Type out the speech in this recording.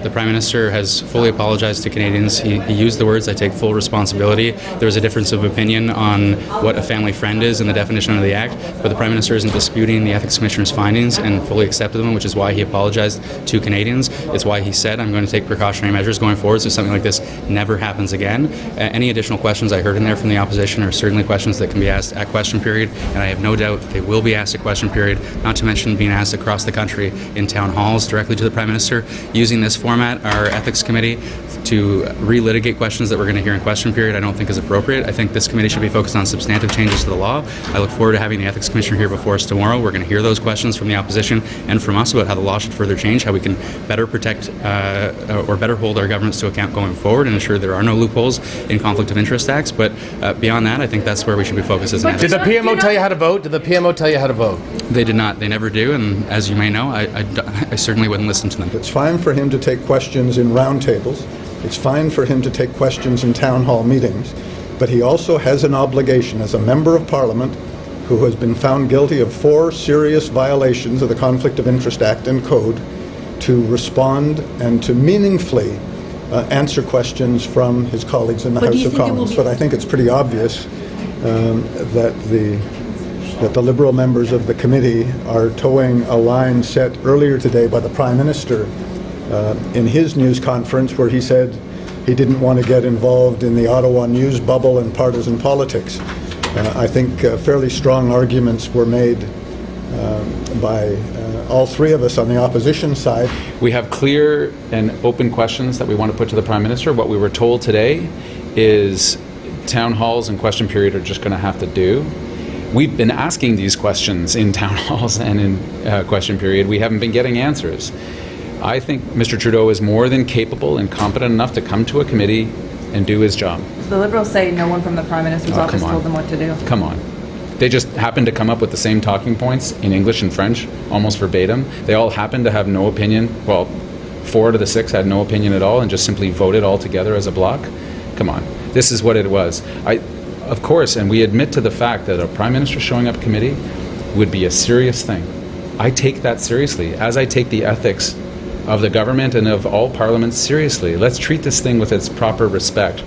The Prime Minister has fully apologized to Canadians. He used the words, "I take full responsibility." There was a difference of opinion on what a family friend is and the definition of the Act, but the Prime Minister isn't disputing the Ethics Commissioner's findings and fully accepted them, which is why he apologized to Canadians. It's why he said, "I'm going to take precautionary measures going forward so something like this never happens again." Any additional questions I heard in there from the opposition are certainly questions that can be asked at question period, and I have no doubt they will be asked at question period, not to mention being asked across the country in town halls directly to the Prime Minister. Using this format, our Ethics Committee, to relitigate questions that we're going to hear in question period, I don't think is appropriate. I think this committee should be focused on substantive changes to the law. I look forward to having the Ethics Commissioner here before us tomorrow. We're going to hear those questions from the opposition and from us about how the law should further change, how we can better protect or better hold our governments to account going forward and ensure there are no loopholes in conflict of interest acts. But beyond that, I think that's where we should be focused as an Did the PMO tell you how to vote? Did the PMO tell you how to vote? They did not. They never do. And as you may know, I certainly wouldn't listen to them. It's fine for him to take questions in roundtables. It's fine for him to take questions in town hall meetings, but he also has an obligation as a member of Parliament who has been found guilty of 4 serious violations of the Conflict of Interest Act and Code to respond and to meaningfully answer questions from his colleagues in the House of Commons. But I think it's pretty obvious that the Liberal members of the committee are towing a line set earlier today by the Prime Minister in his news conference, where he said he didn't want to get involved in the Ottawa news bubble and partisan politics. I think fairly strong arguments were made by all 3 of us on the opposition side. We have clear and open questions that we want to put to the Prime Minister. What we were told today is town halls and question period are just going to have to do. We've been asking these questions in town halls and in question period. We haven't been getting answers. I think Mr. Trudeau is more than capable and competent enough to come to a committee and do his job. The Liberals say no one from the Prime Minister's office told them what to do. Come on. They just happened to come up with the same talking points in English and French, almost verbatim. They all happened to have no opinion. Well, 4 out of the 6 had no opinion at all and just simply voted all together as a bloc. Come on. This is what it was. Of course, and we admit to the fact that a Prime Minister showing up committee would be a serious thing. I take that seriously, as I take the ethics of the government and of all parliaments seriously. Let's treat this thing with its proper respect.